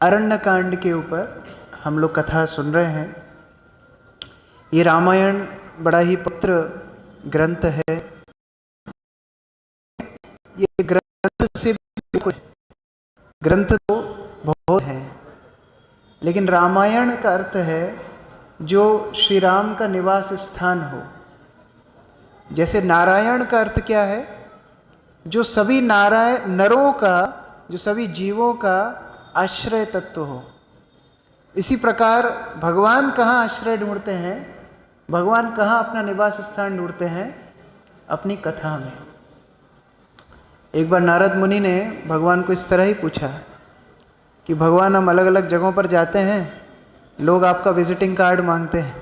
अरण्य कांड के ऊपर हम लोग कथा सुन रहे हैं। ये रामायण बड़ा ही पवित्र ग्रंथ है। ये ग्रंथ से भी ग्रंथ तो बहुत हैं, लेकिन रामायण का अर्थ है जो श्री राम का निवास स्थान हो। जैसे नारायण का अर्थ क्या है? जो सभी नरों का, जो सभी जीवों का आश्रय तत्व हो। इसी प्रकार भगवान कहाँ आश्रय ढूंढते हैं? भगवान कहाँ अपना निवास स्थान ढूंढते हैं? अपनी कथा में। एक बार नारद मुनि ने भगवान को इस तरह ही पूछा कि भगवान, हम अलग अलग जगहों पर जाते हैं, लोग आपका विजिटिंग कार्ड मांगते हैं,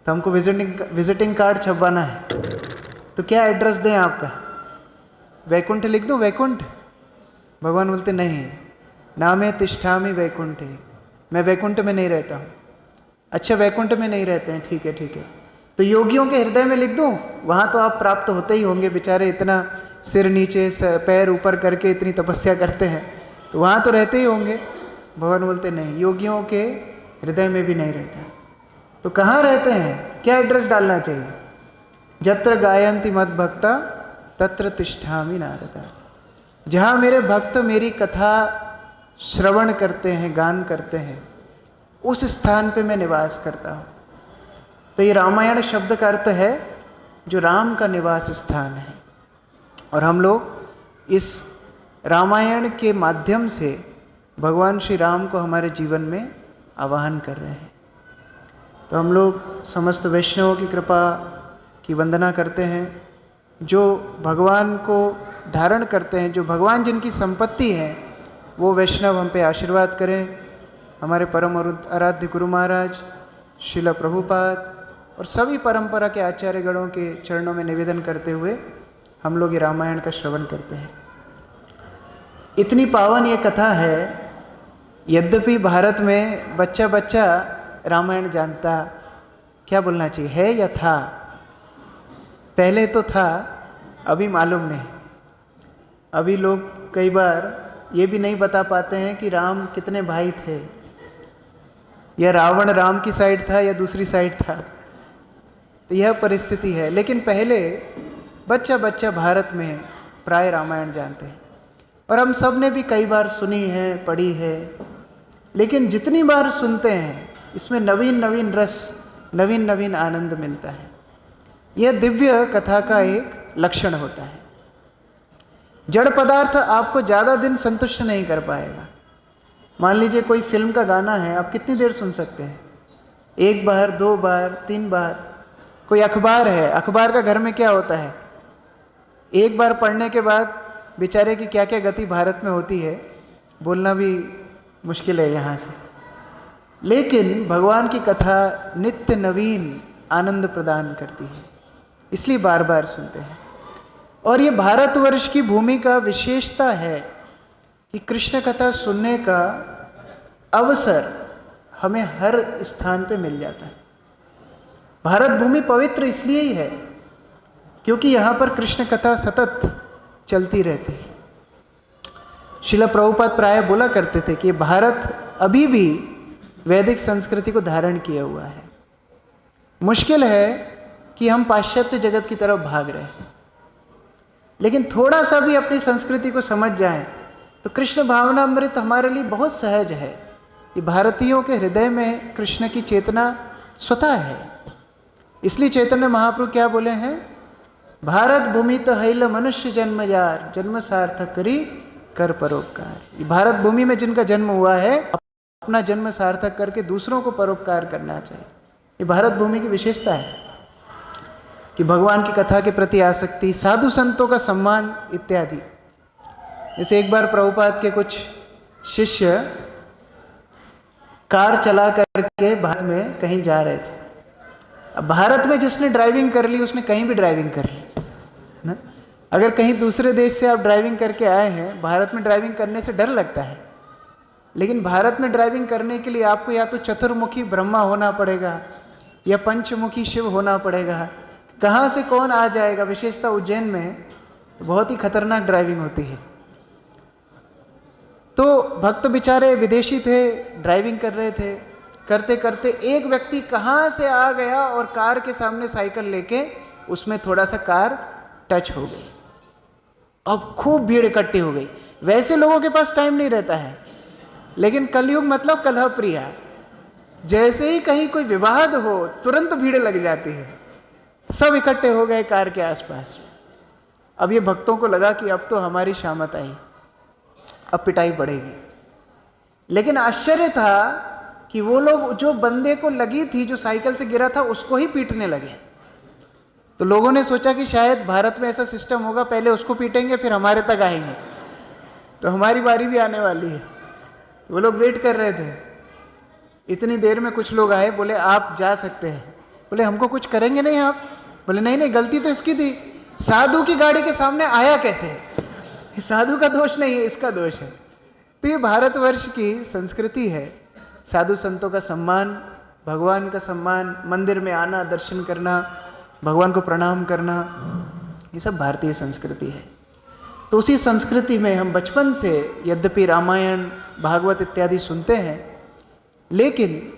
तो हमको विजिटिंग कार्ड छपवाना है, तो क्या एड्रेस दें आपका? वैकुंठ लिख दूं? वैकुंठ? भगवान बोलते नहीं, नामे तिष्ठामि वैकुंठे, मैं वैकुंठ में नहीं रहता हूँ। अच्छा, वैकुंठ में नहीं रहते हैं, ठीक है ठीक है, तो योगियों के हृदय में लिख दूं? वहाँ तो आप प्राप्त होते ही होंगे, बेचारे इतना सिर नीचे पैर ऊपर करके इतनी तपस्या करते हैं, तो वहाँ तो रहते ही होंगे। भगवान बोलते नहीं, योगियों के हृदय में भी नहीं रहता। तो कहाँ रहते हैं? क्या एड्रेस डालना चाहिए? जत्र गायन्ति मद भक्ता तत्र तिष्ठामि नारद। जहाँ मेरे भक्त मेरी कथा श्रवण करते हैं, गान करते हैं, उस स्थान पे मैं निवास करता हूँ। तो ये रामायण शब्द का अर्थ है जो राम का निवास स्थान है। और हम लोग इस रामायण के माध्यम से भगवान श्री राम को हमारे जीवन में आवाहन कर रहे हैं। तो हम लोग समस्त वैष्णवों की कृपा की वंदना करते हैं, जो भगवान को धारण करते हैं, जो भगवान जिनकी संपत्ति है, वो वैष्णव हम पे आशीर्वाद करें। हमारे परम आराध्य गुरु महाराज श्रील प्रभुपाद और सभी परंपरा के आचार्यगणों के चरणों में निवेदन करते हुए हम लोग ये रामायण का श्रवण करते हैं। इतनी पावन ये कथा है, यद्यपि भारत में बच्चा बच्चा रामायण जानता, क्या बोलना चाहिए, है या था? पहले तो था, अभी मालूम नहीं। अभी लोग कई बार ये भी नहीं बता पाते हैं कि राम कितने भाई थे, या रावण राम की साइड था या दूसरी साइड था। तो यह परिस्थिति है। लेकिन पहले बच्चा बच्चा भारत में प्राय रामायण जानते हैं, और हम सब ने भी कई बार सुनी है, पढ़ी है। लेकिन जितनी बार सुनते हैं, इसमें नवीन नवीन रस, नवीन नवीन आनंद मिलता है। यह दिव्य कथा का एक लक्षण होता है। जड़ पदार्थ आपको ज़्यादा दिन संतुष्ट नहीं कर पाएगा। मान लीजिए कोई फिल्म का गाना है, आप कितनी देर सुन सकते हैं? एक बार, दो बार, तीन बार। कोई अखबार है, अखबार का घर में क्या होता है, एक बार पढ़ने के बाद बेचारे की क्या क्या गति भारत में होती है, बोलना भी मुश्किल है यहाँ से। लेकिन भगवान की कथा नित्य नवीन आनंद प्रदान करती है, इसलिए बार बार सुनते हैं। और ये भारतवर्ष की भूमि का विशेषता है कि कृष्ण कथा सुनने का अवसर हमें हर स्थान पे मिल जाता है। भारत भूमि पवित्र इसलिए ही है क्योंकि यहाँ पर कृष्ण कथा सतत चलती रहती है। श्रील प्रभुपाद प्राय बोला करते थे कि भारत अभी भी वैदिक संस्कृति को धारण किया हुआ है। मुश्किल है कि हम पाश्चात्य जगत की तरफ भाग रहे हैं, लेकिन थोड़ा सा भी अपनी संस्कृति को समझ जाएं तो कृष्ण भावनामृत हमारे लिए बहुत सहज है। ये भारतीयों के हृदय में कृष्ण की चेतना स्वतः है। इसलिए चैतन्य महाप्रभु क्या बोले हैं, भारत भूमि तो हैल मनुष्य जन्म यार, जन्म सार्थक करी कर परोपकार। ये भारत भूमि में जिनका जन्म हुआ है, अपना जन्म सार्थक करके दूसरों को परोपकार करना चाहिए। ये भारत भूमि की विशेषता है कि भगवान की कथा के प्रति आसक्ति, साधु संतों का सम्मान इत्यादि। जैसे एक बार प्रभुपाद के कुछ शिष्य कार चला करके भारत में कहीं जा रहे थे। अब भारत में जिसने ड्राइविंग कर ली उसने कहीं भी ड्राइविंग कर ली ना। अगर कहीं दूसरे देश से आप ड्राइविंग करके आए हैं, भारत में ड्राइविंग करने से डर लगता है, लेकिन भारत में ड्राइविंग करने के लिए आपको या तो चतुर्मुखी ब्रह्मा होना पड़ेगा या पंचमुखी शिव होना पड़ेगा। कहाँ से कौन आ जाएगा। विशेषता उज्जैन में तो बहुत ही खतरनाक ड्राइविंग होती है। तो भक्त बेचारे विदेशी थे, ड्राइविंग कर रहे थे, करते करते एक व्यक्ति कहाँ से आ गया और कार के सामने साइकिल लेके उसमें थोड़ा सा कार टच हो गई। अब खूब भीड़ इकट्ठी हो गई। वैसे लोगों के पास टाइम नहीं रहता है, लेकिन कलयुग मतलब कलह प्रिया, जैसे ही कहीं कोई विवाद हो तुरंत भीड़ लग जाती है। सब इकट्ठे हो गए कार के आसपास। अब ये भक्तों को लगा कि अब तो हमारी शामत आई, अब पिटाई पड़ेगी। लेकिन आश्चर्य था कि वो लोग जो बंदे को लगी थी, जो साइकिल से गिरा था, उसको ही पीटने लगे। तो लोगों ने सोचा कि शायद भारत में ऐसा सिस्टम होगा, पहले उसको पीटेंगे फिर हमारे तक आएंगे, तो हमारी बारी भी आने वाली है। वो लोग वेट कर रहे थे। इतनी देर में कुछ लोग आए, बोले आप जा सकते हैं। बोले हमको कुछ करेंगे नहीं आप? बोले नहीं नहीं, गलती तो इसकी थी, साधु की गाड़ी के सामने आया कैसे? साधु का दोष नहीं है, इसका दोष है। तो ये भारतवर्ष की संस्कृति है, साधु संतों का सम्मान, भगवान का सम्मान, मंदिर में आना, दर्शन करना, भगवान को प्रणाम करना, ये सब भारतीय संस्कृति है। तो उसी संस्कृति में हम बचपन से यद्यपि रामायण, भागवत इत्यादि सुनते हैं, लेकिन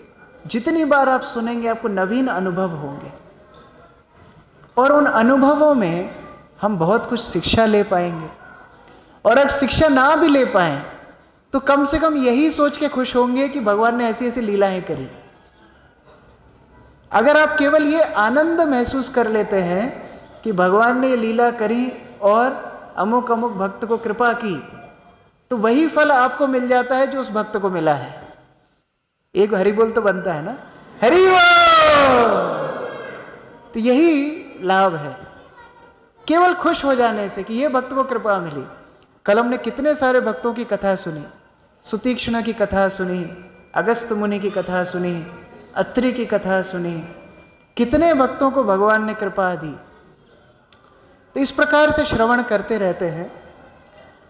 जितनी बार आप सुनेंगे आपको नवीन अनुभव होंगे, और उन अनुभवों में हम बहुत कुछ शिक्षा ले पाएंगे। और अगर शिक्षा ना भी ले पाएं तो कम से कम यही सोच के खुश होंगे कि भगवान ने ऐसी ऐसी लीलाएं करी। अगर आप केवल ये आनंद महसूस कर लेते हैं कि भगवान ने ये लीला करी और अमुक अमुक भक्त को कृपा की, तो वही फल आपको मिल जाता है जो उस भक्त को मिला है। एक हरि बोल तो बनता है ना, हरि बोल। तो यही लाभ है केवल खुश हो जाने से कि ये भक्त को कृपा मिली। कल हमने कितने सारे भक्तों की कथा सुनी, सुतीक्ष्ण की कथा सुनी, अगस्त मुनि की कथा सुनी, अत्रि की कथा सुनी, कितने भक्तों को भगवान ने कृपा दी। तो इस प्रकार से श्रवण करते रहते हैं,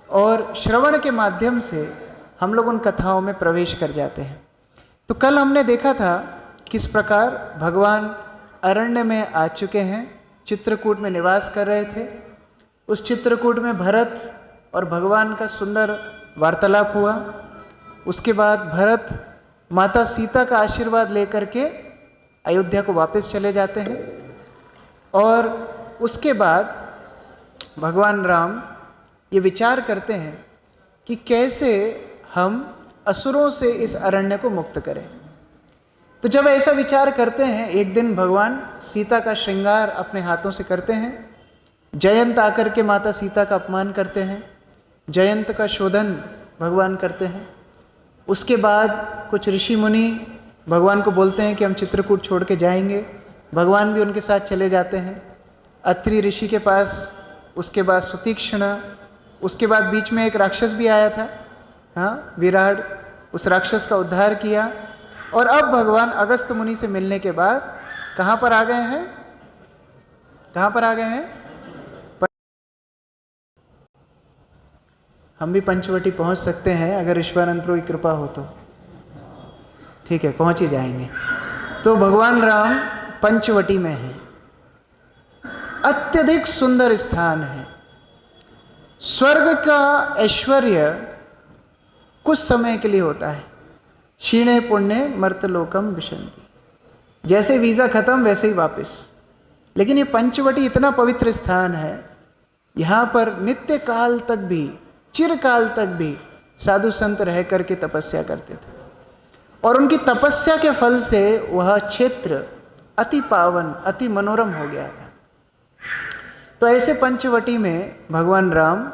और श्रवण के माध्यम से हम लोग उन कथाओं में प्रवेश कर जाते हैं। तो कल हमने देखा था किस प्रकार भगवान अरण्य में आ चुके हैं, चित्रकूट में निवास कर रहे थे। उस चित्रकूट में भरत और भगवान का सुंदर वार्तालाप हुआ। उसके बाद भरत माता सीता का आशीर्वाद लेकर के अयोध्या को वापस चले जाते हैं, और उसके बाद भगवान राम ये विचार करते हैं कि कैसे हम असुरों से इस अरण्य को मुक्त करें। तो जब ऐसा विचार करते हैं, एक दिन भगवान सीता का श्रृंगार अपने हाथों से करते हैं। जयंत आकर के माता सीता का अपमान करते हैं, जयंत का शोधन भगवान करते हैं। उसके बाद कुछ ऋषि मुनि भगवान को बोलते हैं कि हम चित्रकूट छोड़ के जाएंगे। भगवान भी उनके साथ चले जाते हैं अत्रि ऋषि के पास। उसके बाद सुतीक्ष्ण, उसके बाद बीच में एक राक्षस भी आया था, हाँ, विराट, उस राक्षस का उद्धार किया। और अब भगवान अगस्त मुनि से मिलने के बाद कहाँ पर आ गए हैं? कहाँ पर आ गए हैं? हम भी पंचवटी पहुँच सकते हैं अगर ईश्वरानंद प्रभु की कृपा हो तो, ठीक है, पहुँच ही जाएंगे। तो भगवान राम पंचवटी में हैं। अत्यधिक सुंदर स्थान है। स्वर्ग का ऐश्वर्य कुछ समय के लिए होता है। क्षीणे पुण्य मर्तलोकम विशंति, जैसे वीज़ा खत्म वैसे ही वापस। लेकिन ये पंचवटी इतना पवित्र स्थान है, यहाँ पर नित्य काल तक भी, चिरकाल तक भी साधु संत रह करके तपस्या करते थे, और उनकी तपस्या के फल से वह क्षेत्र अति पावन, अति मनोरम हो गया था। तो ऐसे पंचवटी में भगवान राम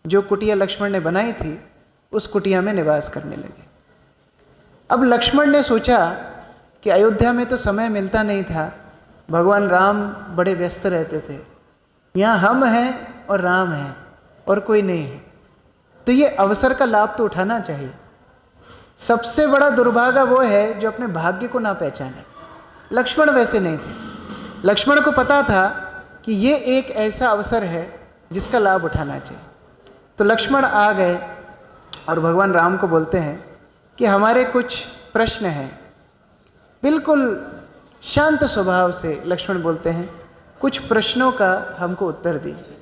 जो कुटिया लक्ष्मण ने बनाई थी, उस कुटिया में निवास करने लगे। अब लक्ष्मण ने सोचा कि अयोध्या में तो समय मिलता नहीं था, भगवान राम बड़े व्यस्त रहते थे, यहाँ हम हैं और राम हैं और कोई नहीं है, तो ये अवसर का लाभ तो उठाना चाहिए। सबसे बड़ा दुर्भागा वो है जो अपने भाग्य को ना पहचाने। लक्ष्मण वैसे नहीं थे। लक्ष्मण को पता था कि ये एक ऐसा अवसर है जिसका लाभ उठाना चाहिए। तो लक्ष्मण आ गए और भगवान राम को बोलते हैं कि हमारे कुछ प्रश्न हैं। बिल्कुल शांत स्वभाव से लक्ष्मण बोलते हैं, कुछ प्रश्नों का हमको उत्तर दीजिए।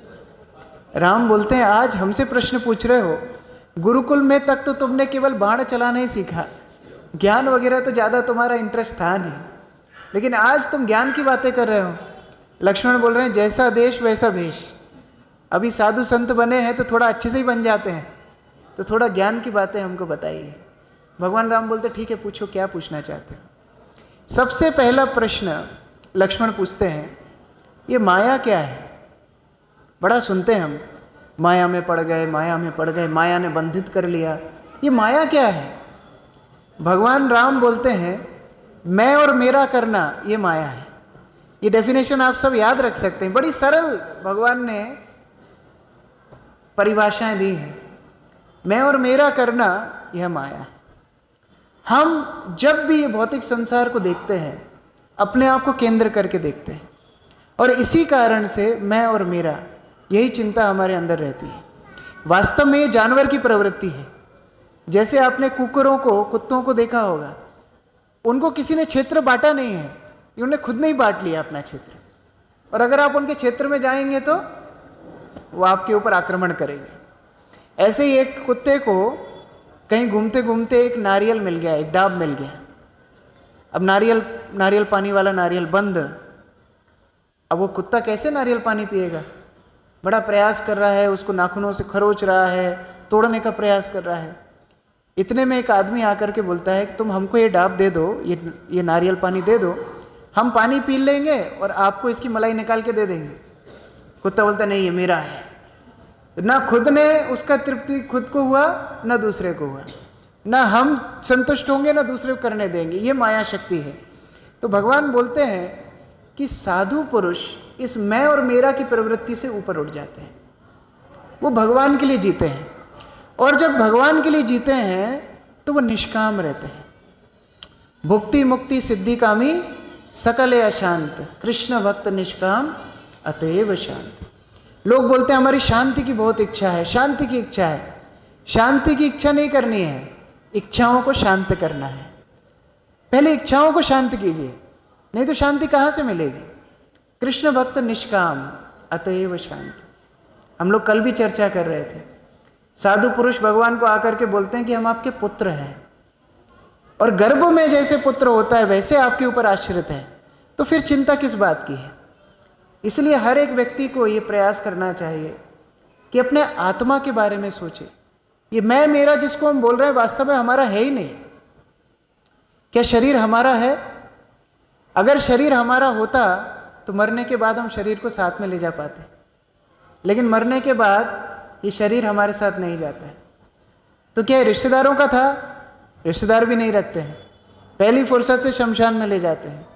राम बोलते हैं, आज हमसे प्रश्न पूछ रहे हो, गुरुकुल में तक तो तुमने केवल बाण चलाना ही सीखा, ज्ञान वगैरह तो ज़्यादा तुम्हारा इंटरेस्ट था नहीं, लेकिन आज तुम ज्ञान की बातें कर रहे हो। लक्ष्मण बोल रहे हैं जैसा देश वैसा भेष। अभी साधु संत बने हैं तो थोड़ा अच्छे से ही बन जाते हैं, तो थोड़ा ज्ञान की बातें हमको बताइए। भगवान राम बोलते ठीक है, पूछो क्या पूछना चाहते हो। सबसे पहला प्रश्न लक्ष्मण पूछते हैं, ये माया क्या है? बड़ा सुनते हैं हम, माया में पड़ गए, माया में पड़ गए, माया ने बंधित कर लिया। ये माया क्या है? भगवान राम बोलते हैं मैं और मेरा करना ये माया है। ये डेफिनेशन आप सब याद रख सकते हैं, बड़ी सरल भगवान ने परिभाषाएं दी हैं। मैं और मेरा करना यह माया है। हम जब भी ये भौतिक संसार को देखते हैं अपने आप को केंद्र करके देखते हैं, और इसी कारण से मैं और मेरा यही चिंता हमारे अंदर रहती है। वास्तव में ये जानवर की प्रवृत्ति है। जैसे आपने कुकुरों को, कुत्तों को देखा होगा, उनको किसी ने क्षेत्र बांटा नहीं है, उन्होंने खुद नहीं बांट लिया अपना क्षेत्र, और अगर आप उनके क्षेत्र में जाएंगे तो वो आपके ऊपर आक्रमण करेंगे। ऐसे ही एक कुत्ते को कहीं घूमते घूमते एक नारियल मिल गया, एक डाब मिल गया। अब नारियल पानी वाला नारियल बंद। अब वो कुत्ता कैसे नारियल पानी पिएगा? बड़ा प्रयास कर रहा है, उसको नाखूनों से खरोच रहा है, तोड़ने का प्रयास कर रहा है। इतने में एक आदमी आकर के बोलता है कि तुम हमको ये डाब दे दो, ये नारियल पानी दे दो, हम पानी पी लेंगे और आपको इसकी मलाई निकाल के दे देंगे। कुत्ता बोलता नहीं, ये मेरा है। ना खुद ने उसका तृप्ति खुद को हुआ, ना दूसरे को हुआ, ना हम संतुष्ट होंगे ना दूसरे को करने देंगे। ये माया शक्ति है। तो भगवान बोलते हैं कि साधु पुरुष इस मैं और मेरा की प्रवृत्ति से ऊपर उठ जाते हैं, वो भगवान के लिए जीते हैं। और जब भगवान के लिए जीते हैं तो वो निष्काम रहते हैं। भुक्ति मुक्ति सिद्धि कामी सकले अशांत, कृष्ण भक्त निष्काम अतएव शांत। लोग बोलते हैं हमारी शांति की बहुत इच्छा है, शांति की इच्छा है। शांति की इच्छा नहीं करनी है, इच्छाओं को शांत करना है। पहले इच्छाओं को शांत कीजिए, नहीं तो शांति कहाँ से मिलेगी? कृष्ण भक्त निष्काम अतएव शांत। हम लोग कल भी चर्चा कर रहे थे, साधु पुरुष भगवान को आकर के बोलते हैं कि हम आपके पुत्र हैं, और गर्भ में जैसे पुत्र होता है वैसे आपके ऊपर आश्रित है, तो फिर चिंता किस बात की है? इसलिए हर एक व्यक्ति को ये प्रयास करना चाहिए कि अपने आत्मा के बारे में सोचे। ये मैं मेरा जिसको हम बोल रहे हैं वास्तव में हमारा है ही नहीं। क्या शरीर हमारा है? अगर शरीर हमारा होता तो मरने के बाद हम शरीर को साथ में ले जा पाते, लेकिन मरने के बाद ये शरीर हमारे साथ नहीं जाता है। तो क्या रिश्तेदारों का था? रिश्तेदार भी नहीं रखते हैं, पहली फुर्सत से शमशान में ले जाते हैं,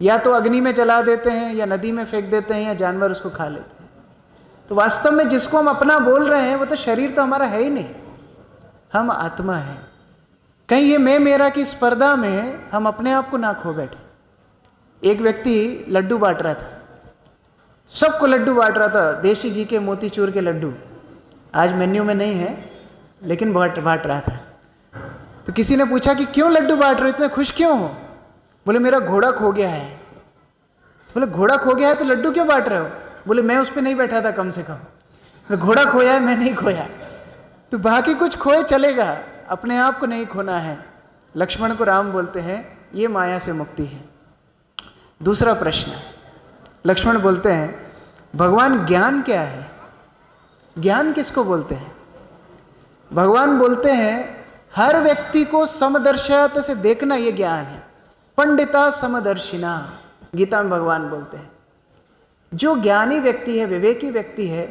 या तो अग्नि में जला देते हैं, या नदी में फेंक देते हैं, या जानवर उसको खा लेते हैं। तो वास्तव में जिसको हम अपना बोल रहे हैं वो तो शरीर तो हमारा है ही नहीं, हम आत्मा हैं। कहीं ये मैं मेरा की स्पर्धा में हम अपने आप को ना खो बैठे। एक व्यक्ति लड्डू बांट रहा था, सबको लड्डू बांट रहा था, देशी घी के मोतीचूर के लड्डू। आज मेन्यू में नहीं है लेकिन बांट रहा था। तो किसी ने पूछा कि क्यों लड्डू बांट रहे हो, इतने खुश क्यों हो? बोले मेरा घोड़ा खो गया है। बोले घोड़ा खो गया है तो लड्डू क्यों बांट रहे हो? बोले मैं उस पर नहीं बैठा था, कम से कम तो घोड़ा खोया है, मैं नहीं खोया। तो बाकी कुछ खोए चलेगा, अपने आप को नहीं खोना है। लक्ष्मण को राम बोलते हैं ये माया से मुक्ति है। दूसरा प्रश्न, लक्ष्मण बोलते हैं भगवान ज्ञान क्या है? ज्ञान किसको बोलते हैं? भगवान बोलते हैं हर व्यक्ति को समदर्शयता से देखना ये ज्ञान है। पंडिता समदर्शिना, गीता में भगवान बोलते हैं जो ज्ञानी व्यक्ति है, विवेकी व्यक्ति है,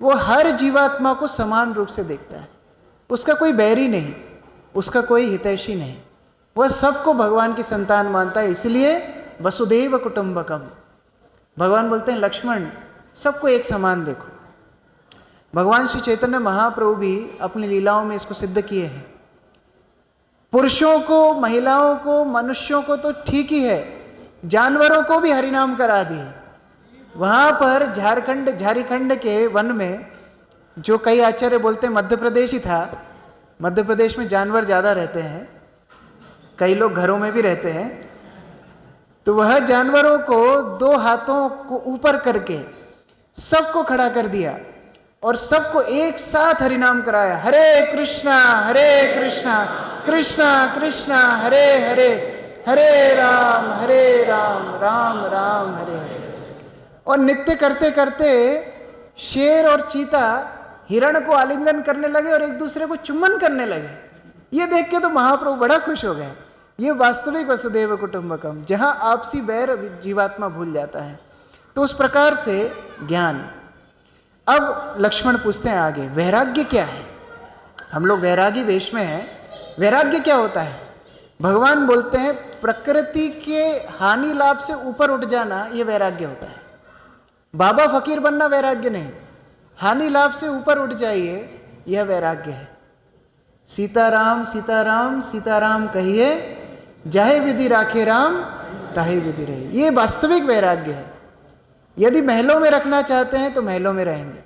वो हर जीवात्मा को समान रूप से देखता है। उसका कोई बैरी नहीं, उसका कोई हितैषी नहीं, वह सबको भगवान की संतान मानता है। इसलिए वसुदेव कुटुंबकम। भगवान बोलते हैं लक्ष्मण सबको एक समान देखो। भगवान श्री चैतन्य महाप्रभु भी अपनी लीलाओं में इसको सिद्ध किए हैं। पुरुषों को, महिलाओं को, मनुष्यों को तो ठीक ही है, जानवरों को भी हरिनाम करा दिए। वहाँ पर झारखंड के वन में, जो कई आचार्य बोलते हैं मध्य प्रदेश ही था, मध्य प्रदेश में जानवर ज़्यादा रहते हैं, कई लोग घरों में भी रहते हैं, तो वह जानवरों को 2 हाथों को ऊपर करके सबको खड़ा कर दिया और सबको एक साथ हरिनाम कराया, हरे कृष्णा कृष्णा कृष्णा हरे हरे, हरे राम राम राम हरे हरे। और नृत्य करते करते शेर और चीता हिरण को आलिंगन करने लगे और एक दूसरे को चुम्बन करने लगे। ये देख के तो महाप्रभु बड़ा खुश हो गए। ये वास्तविक वसुदेव कुटुंबकम, जहां आपसी बैर जीवात्मा भूल जाता है। तो उस प्रकार से ज्ञान। अब लक्ष्मण पूछते हैं आगे, वैराग्य क्या है? हम लोग वैरागी वेश में हैं। वैराग्य क्या होता है? भगवान बोलते हैं प्रकृति के हानि लाभ से ऊपर उठ जाना, ये वैराग्य होता है। बाबा फकीर बनना वैराग्य नहीं, हानि लाभ से ऊपर उठ जाइए, यह वैराग्य है। सीताराम सीताराम सीताराम कहिए, जाहे विधि राखे राम ताहे विधि रहे। ये वास्तविक वैराग्य है। यदि महलों में रखना चाहते हैं तो महलों में रहेंगे,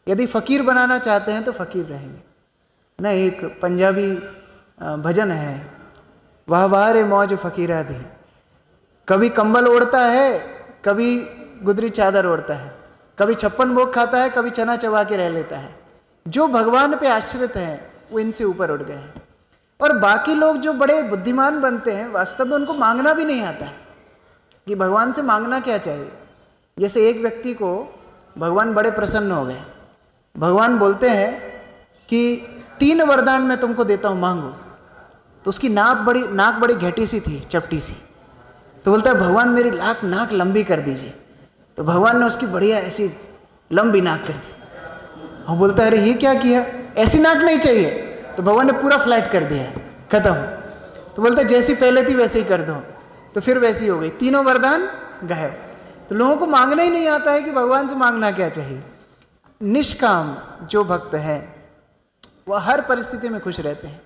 यदि फकीर बनाना चाहते हैं तो फकीर रहेंगे ना। एक पंजाबी भजन है, वाह वाह रे मौज फकीरा दी। कभी कंबल ओढ़ता है, कभी गुदरी चादर ओढ़ता है, कभी 56 भोग खाता है, कभी चना चबा के रह लेता है। जो भगवान पे आश्रित हैं वो इनसे ऊपर उठ गए हैं। और बाकी लोग जो बड़े बुद्धिमान बनते हैं, वास्तव में उनको मांगना भी नहीं आता कि भगवान से मांगना क्या चाहिए। जैसे एक व्यक्ति को भगवान बड़े प्रसन्न हो गए, भगवान बोलते हैं कि 3 वरदान मैं तुमको देता हूँ, मांगो। तो उसकी नाक बड़ी घैटी सी थी, चपटी सी। तो बोलता है भगवान मेरी नाक लंबी कर दीजिए। तो भगवान ने उसकी बढ़िया ऐसी लंबी नाक कर दी। और बोलता है अरे ये क्या किया, ऐसी नाक नहीं चाहिए। तो भगवान ने पूरा फ्लैट कर दिया, खत्म। तो बोलता है जैसी पहले थी वैसे ही कर दो। तो फिर वैसी हो गई, 3 वरदान गायब। तो लोगों को मांगना ही नहीं आता है कि भगवान से मांगना क्या चाहिए। निष्काम जो भक्त हैं वह हर परिस्थिति में खुश रहते हैं।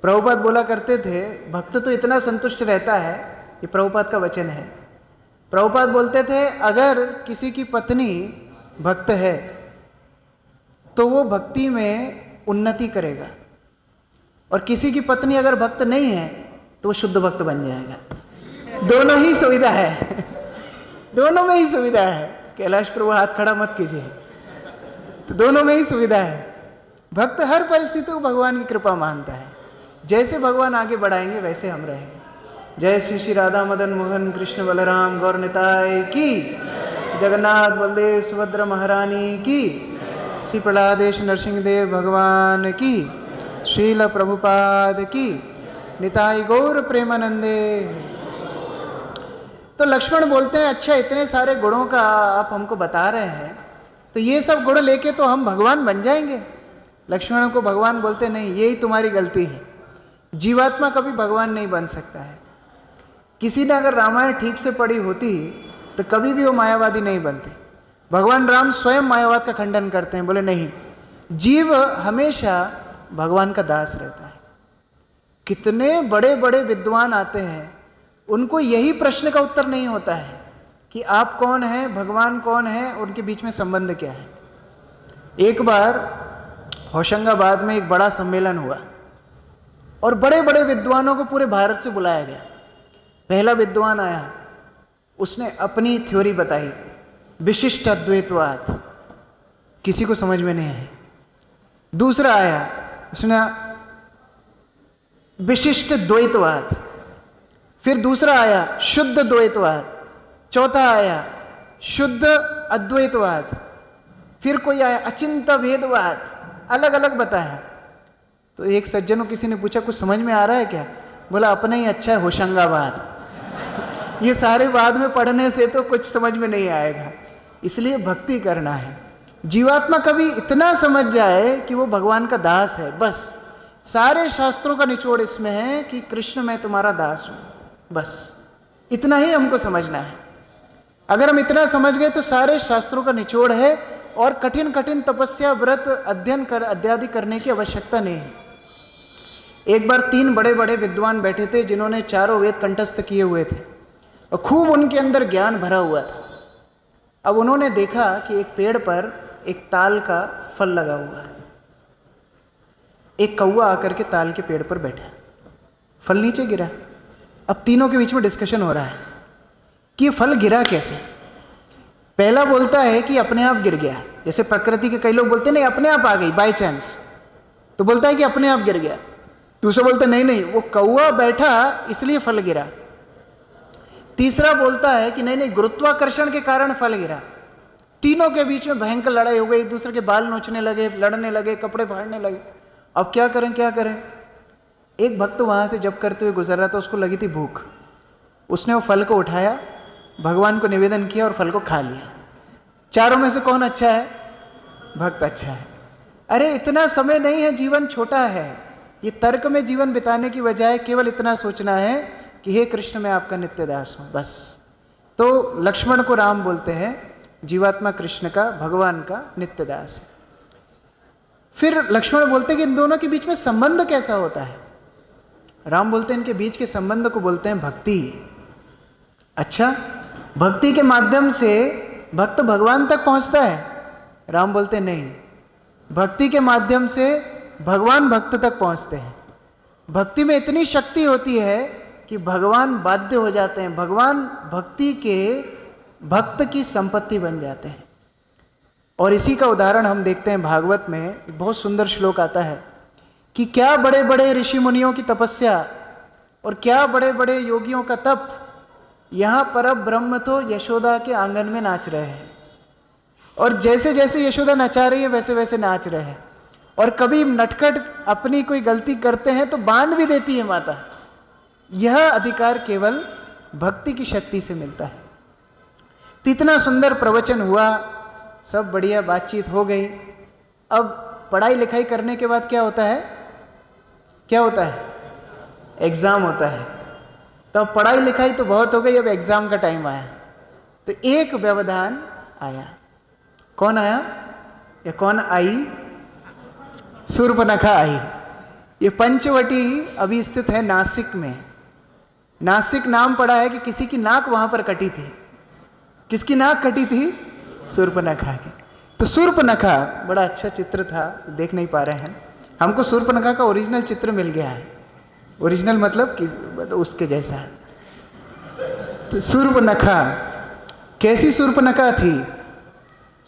प्रभुपाद बोला करते थे, भक्त तो इतना संतुष्ट रहता है, ये प्रभुपाद का वचन है। प्रभुपाद बोलते थे अगर किसी की पत्नी भक्त है तो वो भक्ति में उन्नति करेगा, और किसी की पत्नी अगर भक्त नहीं है तो वो शुद्ध भक्त बन जाएगा। दोनों ही सुविधा है, दोनों में ही सुविधा है। कैलाश प्रभु हाथ खड़ा मत कीजिए, तो दोनों में ही सुविधा है। भक्त हर परिस्थिति को भगवान की कृपा मानता है। जैसे भगवान आगे बढ़ाएंगे वैसे हम रहेंगे। जय श्री श्री राधा मदन मोहन कृष्ण बलराम गौर निताय की, जगन्नाथ बलदेव सुभद्रा महारानी की, श्री प्रहलादेश नरसिंहदेव भगवान की, श्रील प्रभुपाद की, निताई गौर प्रेमानंदे। तो लक्ष्मण बोलते हैं अच्छा इतने सारे गुणों का आप हमको बता रहे हैं, तो ये सब गुण लेके तो हम भगवान बन जाएंगे। लक्ष्मण को भगवान बोलते नहीं, यही तुम्हारी गलती है। जीवात्मा कभी भगवान नहीं बन सकता है। किसी ने अगर रामायण ठीक से पढ़ी होती तो कभी भी वो मायावादी नहीं बनते। भगवान राम स्वयं मायावाद का खंडन करते हैं, बोले नहीं, जीव हमेशा भगवान का दास रहता है। कितने बड़े बड़े विद्वान आते हैं, उनको यही प्रश्न का उत्तर नहीं होता है कि आप कौन हैं, भगवान कौन है, उनके बीच में संबंध क्या है। एक बार होशंगाबाद में एक बड़ा सम्मेलन हुआ और बड़े बड़े विद्वानों को पूरे भारत से बुलाया गया। पहला विद्वान आया, उसने अपनी थ्योरी बताई, विशिष्ट अद्वैतवाद, किसी को समझ में नहीं है। दूसरा आया, उसने विशिष्ट द्वैतवाद। फिर दूसरा आया शुद्ध द्वैतवाद। चौथा आया शुद्ध अद्वैतवाद। फिर कोई आया अचिंत्य भेदवाद। अलग अलग बताया। तो एक सज्जन को किसी ने पूछा कुछ समझ में आ रहा है क्या? बोला अपना ही अच्छा है होशंगाबाद। ये सारे बाद में पढ़ने से तो कुछ समझ में नहीं आएगा। इसलिए भक्ति करना है। जीवात्मा कभी इतना समझ जाए कि वो भगवान का दास है, बस। सारे शास्त्रों का निचोड़ इसमें है कि कृष्ण मैं तुम्हारा दास हूँ, बस इतना ही हमको समझना है। अगर हम इतना समझ गए तो सारे शास्त्रों का निचोड़ है, और कठिन कठिन तपस्या व्रत अध्ययन अध्यादि करने की आवश्यकता नहीं है। एक बार 3 बड़े बड़े विद्वान बैठे थे जिन्होंने चारों वेद कंठस्थ किए हुए थे और खूब उनके अंदर ज्ञान भरा हुआ था। अब उन्होंने देखा कि एक पेड़ पर एक ताल का फल लगा हुआ है। एक कौवा आकर के ताल के पेड़ पर बैठा, फल नीचे गिरा। अब तीनों के बीच में डिस्कशन हो रहा है कि ये फल गिरा कैसे। पहला बोलता है कि अपने आप गिर गया, जैसे प्रकृति के कई लोग बोलते हैं नहीं अपने आप आ गई बाय चांस, तो बोलता है कि अपने आप गिर गया। दूसरा बोलता नहीं नहीं वो कौवा बैठा इसलिए फल गिरा। तीसरा बोलता है कि नहीं नहीं गुरुत्वाकर्षण के कारण फल गिरा। तीनों के बीच में भयंकर लड़ाई हो गई, एक दूसरे के बाल नोचने लगे, लड़ने लगे, कपड़े फाड़ने लगे। अब क्या करें क्या करें। एक भक्त वहाँ से जप करते हुए गुजर रहा था, उसको लगी थी भूख। उसने वो फल को उठाया, भगवान को निवेदन किया और फल को खा लिया। चारों में से कौन अच्छा है? भक्त अच्छा है। अरे इतना समय नहीं है, जीवन छोटा है। ये तर्क में जीवन बिताने की बजाय केवल इतना सोचना है कि हे कृष्ण मैं आपका नित्य दास हूँ, बस। तो लक्ष्मण को राम बोलते हैं जीवात्मा कृष्ण का, भगवान का नित्य दास है। फिर लक्ष्मण बोलते हैं कि इन दोनों के बीच में संबंध कैसा होता है। राम बोलते हैं इनके बीच के संबंध को बोलते हैं भक्ति। अच्छा, भक्ति के माध्यम से भक्त भगवान तक पहुंचता है? राम बोलते हैं नहीं, भक्ति के माध्यम से भगवान भक्त तक पहुंचते हैं। भक्ति में इतनी शक्ति होती है कि भगवान बाध्य हो जाते हैं, भगवान भक्ति के भक्त की संपत्ति बन जाते हैं। और इसी का उदाहरण हम देखते हैं भागवत में। एक बहुत सुंदर श्लोक आता है कि क्या बड़े बड़े ऋषि मुनियों की तपस्या और क्या बड़े बड़े योगियों का तप, यहाँ पर ब्रह्म तो यशोदा के आंगन में नाच रहे हैं। और जैसे जैसे यशोदा नचा रही है वैसे वैसे नाच रहे हैं। और कभी नटखट अपनी कोई गलती करते हैं तो बांध भी देती है माता। यह अधिकार केवल भक्ति की शक्ति से मिलता है। तो इतना सुंदर प्रवचन हुआ, सब बढ़िया बातचीत हो गई। अब पढ़ाई लिखाई करने के बाद क्या होता है? क्या होता है? एग्ज़ाम होता है। तो अब पढ़ाई लिखाई तो बहुत हो गई, अब एग्ज़ाम का टाइम आया। तो एक व्यवधान आया। कौन आया या कौन आई? शूर्पणखा आई। ये पंचवटी अभी स्थित है नासिक में। नासिक नाम पड़ा है कि किसी की नाक वहाँ पर कटी थी। किसकी नाक कटी थी? शूर्पणखा की। तो शूर्पणखा बड़ा अच्छा चित्र था, देख नहीं पा रहे हैं। हमको शूर्पणखा का ओरिजिनल चित्र मिल गया है। ओरिजिनल मतलब उसके जैसा है। तो शूर्पणखा कैसी शूर्पणखा थी?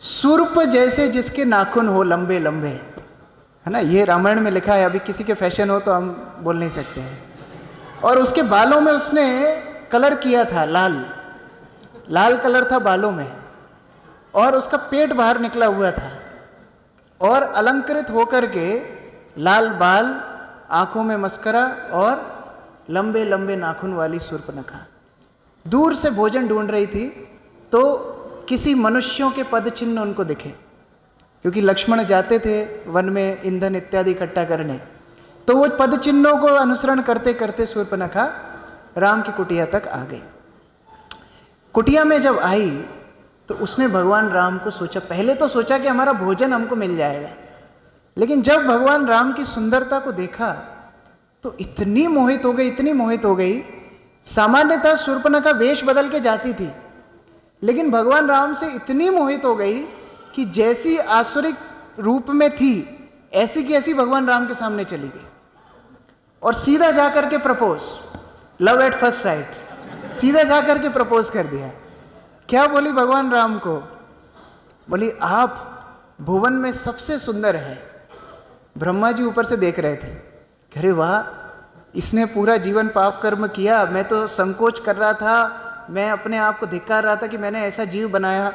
शूर्प जैसे जिसके नाखून हो लंबे लंबे, है ना। ये रामायण में लिखा है, अभी किसी के फैशन हो तो हम बोल नहीं सकते हैं। और उसके बालों में उसने कलर किया था, लाल लाल कलर था बालों में। और उसका पेट बाहर निकला हुआ था और अलंकृत होकर के लाल बाल, आंखों में मस्करा और लंबे लंबे नाखून वाली शूर्पणखा दूर से भोजन ढूंढ रही थी। तो किसी मनुष्यों के पद चिन्ह उनको दिखे, क्योंकि लक्ष्मण जाते थे वन में ईंधन इत्यादि इकट्ठा करने। तो वो पद चिन्हों को अनुसरण करते करते शूर्पणखा राम की कुटिया तक आ गई। कुटिया में जब आई तो उसने भगवान राम को सोचा। पहले तो सोचा कि हमारा भोजन हमको मिल जाएगा, लेकिन जब भगवान राम की सुंदरता को देखा तो इतनी मोहित हो गई, इतनी मोहित हो गई। सामान्यतः शूर्पणखा वेश बदल के जाती थी, लेकिन भगवान राम से इतनी मोहित हो गई कि जैसी आसुरिक रूप में थी ऐसी की ऐसी भगवान राम के सामने चली गई और सीधा जाकर के propose, love at first sight, सीधा जाकर के प्रपोज कर दिया। क्या बोली भगवान राम को? बोली आप भुवन में सबसे सुंदर है। ब्रह्मा जी ऊपर से देख रहे थे, अरे वाह, इसने पूरा जीवन पाप कर्म किया। मैं तो संकोच कर रहा था, मैं अपने आप को धिक्कार रहा था कि मैंने ऐसा जीव बनाया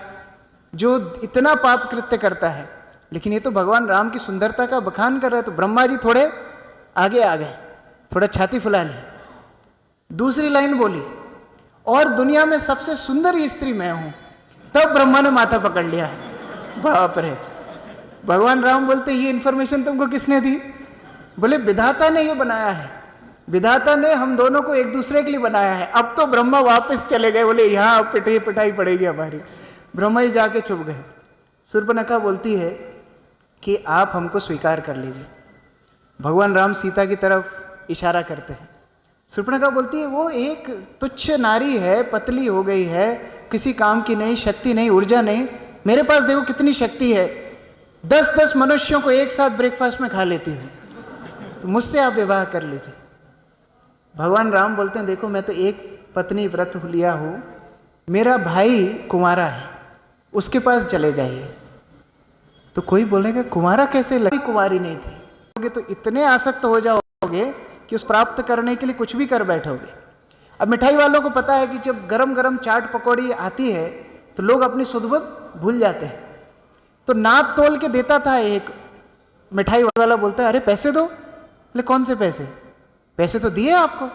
जो इतना पाप कृत्य करता है, लेकिन ये तो भगवान राम की सुंदरता का बखान कर रहे हैं। तो ब्रह्मा जी थोड़े आगे आ गए, थोड़ा छाती फुला ली। दूसरी लाइन बोली, और दुनिया में सबसे सुंदर स्त्री मैं हूं। तब ब्रह्मा ने माथा पकड़ लिया। बाप रे। भगवान राम बोलते ये इंफॉर्मेशन तुमको किसने दी? बोले विधाता ने ये बनाया है, विधाता ने हम दोनों को एक दूसरे के लिए बनाया है। अब तो ब्रह्मा वापस चले गए, बोले यहाँ पिटाई पिटाई पड़ेगी हमारी। ब्रह्मा जी जाके छुप गए। शूर्पणखा बोलती है कि आप हमको स्वीकार कर लीजिए। भगवान राम सीता की तरफ इशारा करते हैं। शूर्पणखा बोलती है वो एक तुच्छ नारी है, पतली हो गई है, किसी काम की नहीं, शक्ति नहीं, ऊर्जा नहीं। मेरे पास देखो कितनी शक्ति है, 10-10 मनुष्यों को एक साथ ब्रेकफास्ट में खा लेती हूँ, तो मुझसे आप विवाह कर लीजिए। भगवान राम बोलते हैं देखो मैं तो एक पत्नी व्रत लिया हूँ, मेरा भाई कुंवारा है, उसके पास चले जाइए। तो कोई बोलेगा कुमारा कैसे लगी? कुमारी नहीं थी। तो इतने आसक्त हो जाओगे कि उस प्राप्त करने के लिए कुछ भी कर बैठोगे। अब मिठाई वालों को पता है कि जब गरम गरम चाट पकौड़ी आती है तो लोग अपनी सुध-बुध भूल जाते हैं। तो नाप तोल के देता था एक, मिठाई वाला बोलता है अरे पैसे दो। बोले कौन से पैसे? पैसे तो दिए आपको,